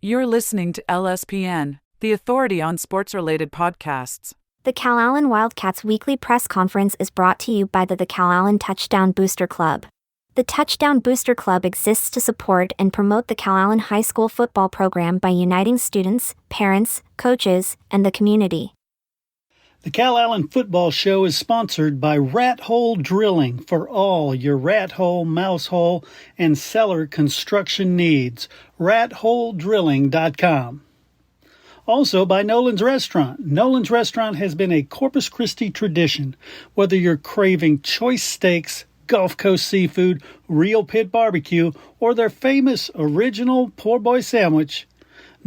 You're listening to LSPN, the authority on sports-related podcasts. The Calallen Wildcats weekly press conference is brought to you by the Calallen Touchdown Booster Club. The Touchdown Booster Club exists to support and promote the Calallen High School football program by uniting students, parents, coaches, and the community. The Calallen Football Show is sponsored by Rat Hole Drilling for all your rat hole, mouse hole, and cellar construction needs. ratholedrilling.com. Also by Nolan's Restaurant. Nolan's Restaurant has been a Corpus Christi tradition. Whether you're craving choice steaks, Gulf Coast seafood, real pit barbecue, or their famous original poor boy sandwich,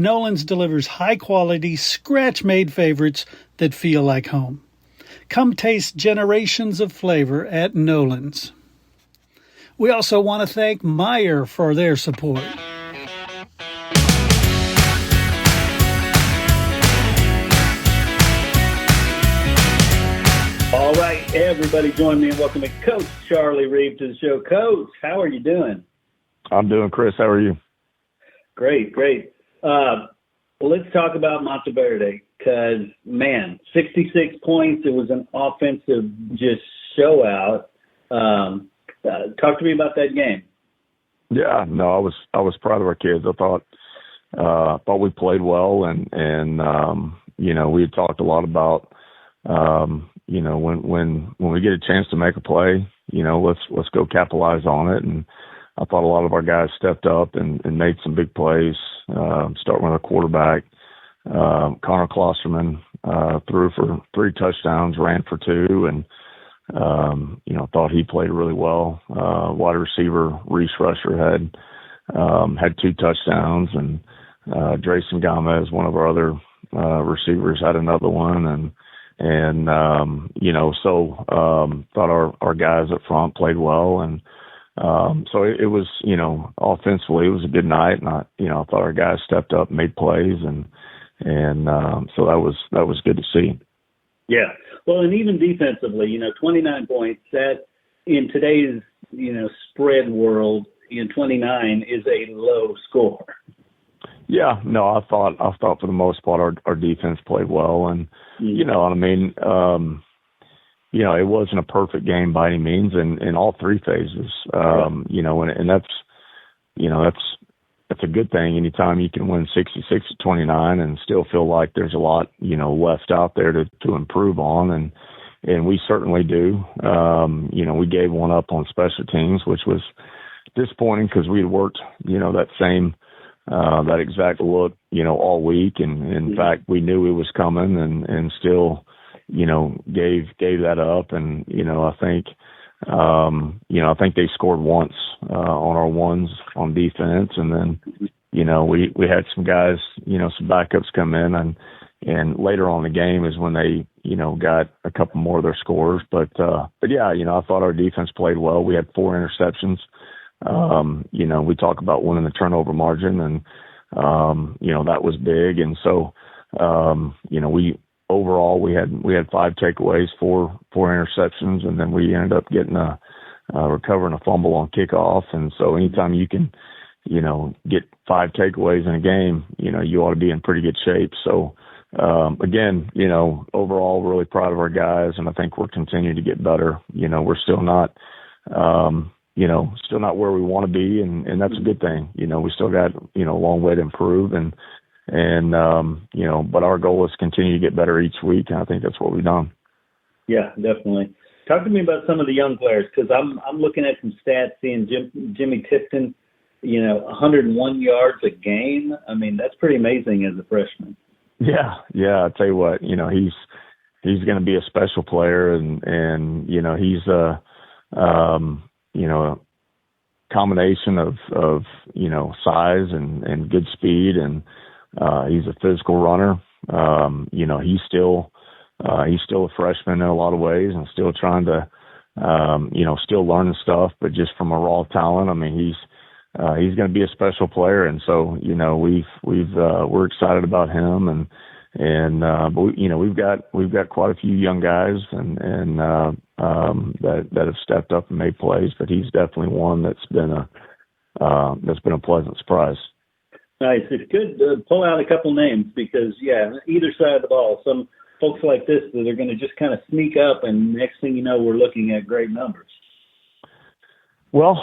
Nolan's delivers high-quality, scratch-made favorites that feel like home. Come taste generations of flavor at Nolan's. We also want to thank Meijer for their support. All right, everybody join me in welcoming Coach Charlie Reeve to the show. Coach, how are you doing? I'm doing, Chris. How are you? Great. Well, let's talk about Monteverde because, man, 66 points. It was an offensive just show out. Talk to me about that game. Yeah, no, I was proud of our kids. I thought we played well, and we had talked a lot about when we get a chance to make a play, let's go capitalize on it. And I thought a lot of our guys stepped up and made some big plays. Starting with our quarterback, Connor Klosterman threw for 3 touchdowns, ran for 2, and thought he played really well. Wide receiver Reese Rusher had 2 touchdowns, and Drayson Gomez, one of our other receivers, had another one, thought our guys up front played well, and so it was, offensively it was a good night, and I thought our guys stepped up, and made plays, and so that was good to see. Yeah, well, and even defensively, 29 points. That in today's spread world, 29 is a low score. Yeah, no, I thought for the most part our defense played well, and it wasn't a perfect game by any means in all 3 phases. And that's a good thing. Anytime you can win 66-29 and still feel like there's a lot left out there to improve on, and we certainly do. We gave one up on special teams, which was disappointing because we had worked that exact look all week, and in fact we knew it was coming, and still gave that up. And I think they scored once on our ones on defense, and then we had some guys, some backups come in, and later on in the game is when they got a couple more of their scores. But yeah, I thought our defense played well. We had 4 interceptions. We talk about winning the turnover margin, and that was big. And so overall we had 5 takeaways, 4 interceptions, and then we ended up getting recovering a fumble on kickoff. And so anytime you can get 5 takeaways in a game, you ought to be in pretty good shape. So again, overall really proud of our guys, and I think we're continuing to get better. We're still not still not where we want to be, and that's a good thing. We still got, a long way to improve, but our goal is to continue to get better each week, and I think that's what we've done. Yeah, definitely. Talk to me about some of the young players, because I'm looking at some stats, seeing Jimmy Tipton, 101 yards a game. I mean, that's pretty amazing as a freshman. Yeah. I tell you what, he's going to be a special player, and he's a combination of size and good speed, and he's a physical runner. He's still a freshman in a lot of ways, and still trying to still learning stuff, but just from a raw talent, I mean, he's going to be a special player. And so we're excited about him, but we've got quite a few young guys and that have stepped up and made plays, but he's definitely one that's been a pleasant surprise. Nice. If you could pull out a couple names because, either side of the ball, some folks like this that are going to just kind of sneak up, and next thing you know, we're looking at great numbers. Well,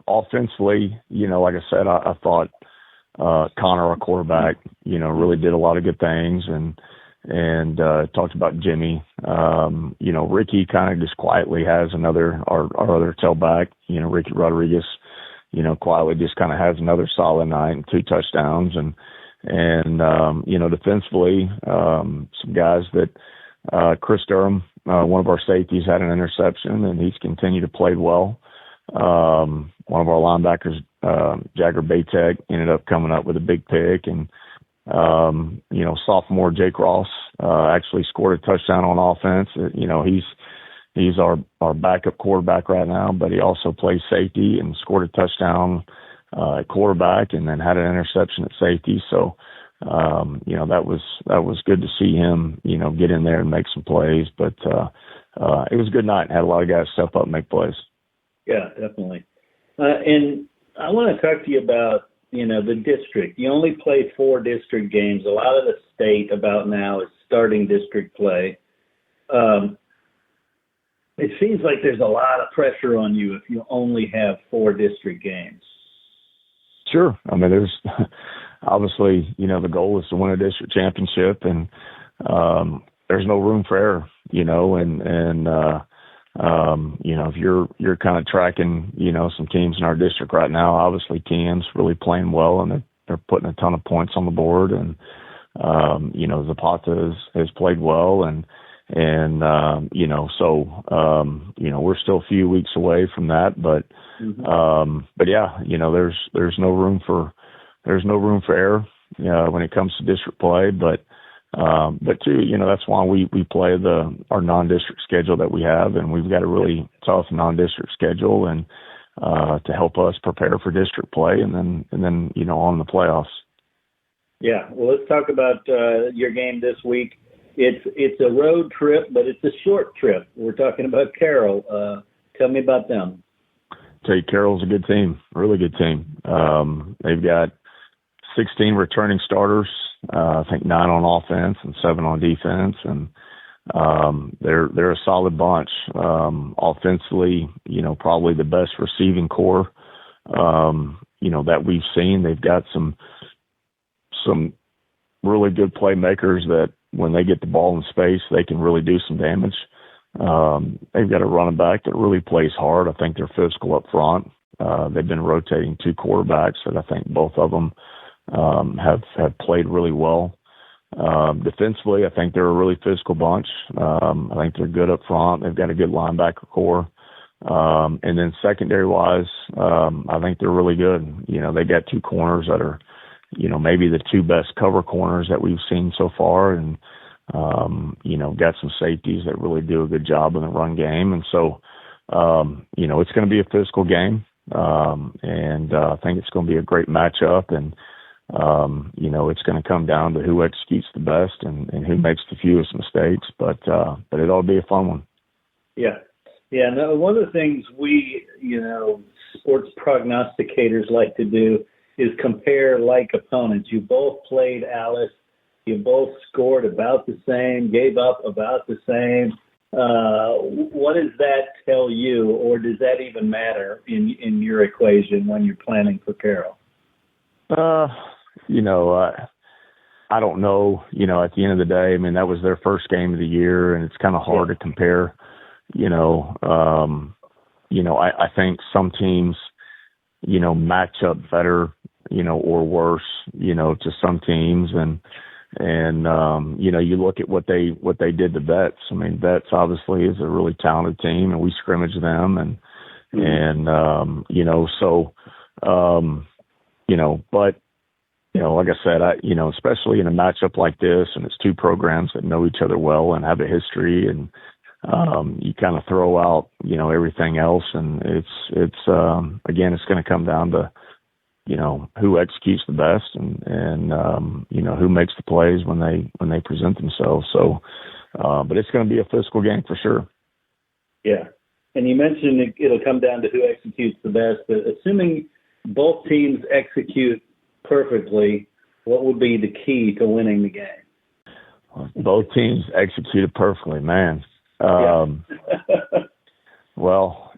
offensively, like I said, I thought Connor, our quarterback, really did a lot of good things, and talked about Jimmy. Ricky kind of just quietly has our other tailback, Ricky Rodriguez, quietly just kind of has another solid night and 2 touchdowns. And defensively, some guys that Chris Durham, one of our safeties, had an interception, and he's continued to play well. One of our linebackers, Jagger Baytek, ended up coming up with a big pick, and sophomore Jake Ross actually scored a touchdown on offense. He's our backup quarterback right now, but he also plays safety and scored a touchdown at quarterback, and then had an interception at safety. So that was good to see him get in there and make some plays. But it was a good night. Had a lot of guys step up and make plays. Yeah, definitely. And I want to talk to you about the district. You only play 4 district games. A lot of the state about now is starting district play. It seems like there's a lot of pressure on you if you only have 4 district games. Sure. I mean, there's obviously, the goal is to win a district championship, and there's no room for error, if you're kind of tracking, some teams in our district right now, obviously Cam's really playing well, and they're putting a ton of points on the board, and Zapata has played well, and we're still a few weeks away from that, but there's no room for error when it comes to district play, but too, that's why we play our non-district schedule that we have, and we've got a really tough non-district schedule, and to help us prepare for district play, and then on the playoffs. Yeah, well, let's talk about your game this week. It's a road trip, but it's a short trip. We're talking about Carroll. Tell me about them. Tell you, Carroll's a good team, really good team. They've got 16 returning starters, I think 9 on offense and 7 on defense, and they're a solid bunch. Offensively, probably the best receiving core, that we've seen. They've got some really good playmakers that when they get the ball in space, they can really do some damage. They've got a running back that really plays hard. I think they're physical up front. They've been rotating 2 quarterbacks that I think both of them have played really well. Defensively, I think they're a really physical bunch. I think they're good up front. They've got a good linebacker core. And then secondary-wise, I think they're really good. They got 2 corners that are, maybe the 2 best cover corners that we've seen so far, and got some safeties that really do a good job in the run game. And so, it's going to be a physical game, and I think it's going to be a great matchup, and it's going to come down to who executes the best and who makes the fewest mistakes, but it'll be a fun one. Yeah. Yeah. No, one of the things we, sports prognosticators like to do is compare like opponents. You both played Alice. You both scored about the same, gave up about the same. What does that tell you, or does that even matter in your equation when you're planning for Carroll? I don't know. At the end of the day, I mean, that was their first game of the year, and it's kind of hard to compare. I think some teams, match up better, or worse, to some teams, and you look at what they did to Vets. I mean, Vets obviously is a really talented team, and we scrimmage them, but like I said, especially in a matchup like this, and it's 2 programs that know each other well and have a history, and you kind of throw out, everything else, and it's again, it's going to come down to, who executes the best, and who makes the plays when they present themselves. So, but it's going to be a physical game for sure. Yeah, and you mentioned it'll come down to who executes the best. But assuming both teams execute perfectly, what would be the key to winning the game? Both teams executed perfectly, man. Well,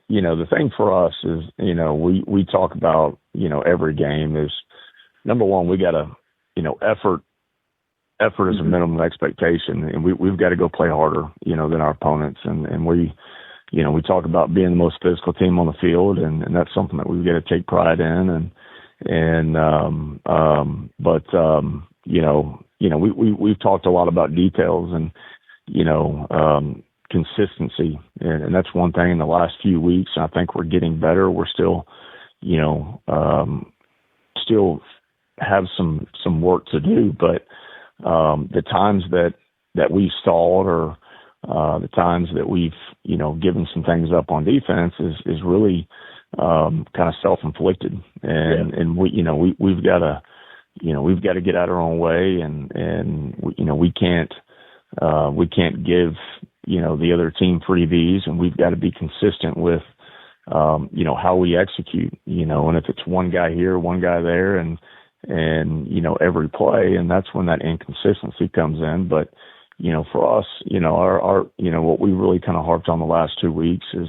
the thing for us is, we talk about, every game is, number one, we got to, effort is a minimum expectation, and we've got to go play harder, than our opponents. And we talk about being the most physical team on the field, and that's something that we've got to take pride in. We've talked a lot about details and, consistency. And that's one thing in the last few weeks. I think we're getting better. We're still, still have some work to do, but the times that we've stalled or the times that we've, given some things up on defense is really kind of self-inflicted. And we've got to get out our own way, and we can't give, the other team freebies, and we've got to be consistent with, how we execute, and if it's one guy here, one guy there, and every play, and that's when that inconsistency comes in. But, for us, our what we really kind of harped on the last 2 weeks is,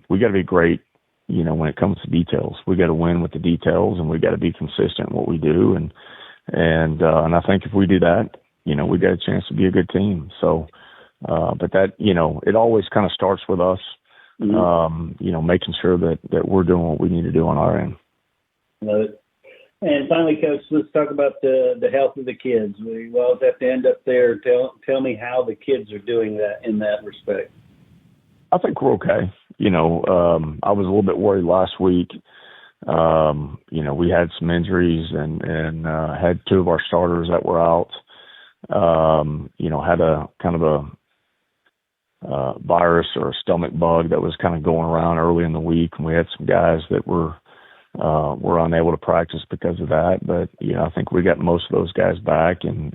we got to be great, when it comes to details. We got to win with the details, and we got to be consistent in what we do. And I think if we do that, we got a chance to be a good team. So, but that, it always kind of starts with us, making sure that we're doing what we need to do on our end. Love it. And finally, Coach, let's talk about the health of the kids. We always have to end up there. Tell me how the kids are doing that in that respect. I think we're okay. I was a little bit worried last week. We had some injuries and had two of our starters that were out. Had a kind of a virus or a stomach bug that was kind of going around early in the week, and we had some guys that were unable to practice because of that. But I think we got most of those guys back, and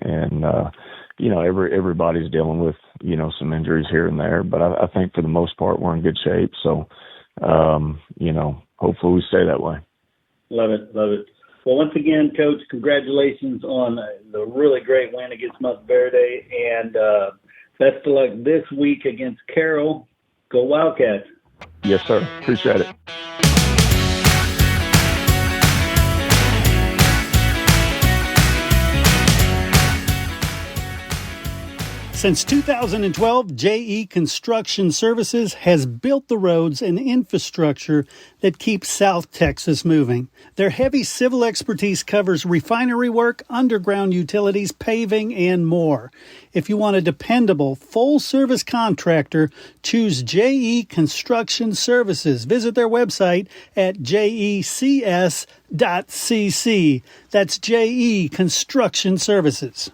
everybody's dealing with some injuries here and there. But I think for the most part we're in good shape. So hopefully we stay that way. Love it. Well, once again, Coach, congratulations on the really great win against Monteverde, and best of luck this week against Carroll. Go Wildcats. Yes, sir. Appreciate it. Since 2012, JE Construction Services has built the roads and infrastructure that keeps South Texas moving. Their heavy civil expertise covers refinery work, underground utilities, paving, and more. If you want a dependable, full-service contractor, choose JE Construction Services. Visit their website at jecs.cc. That's JE Construction Services.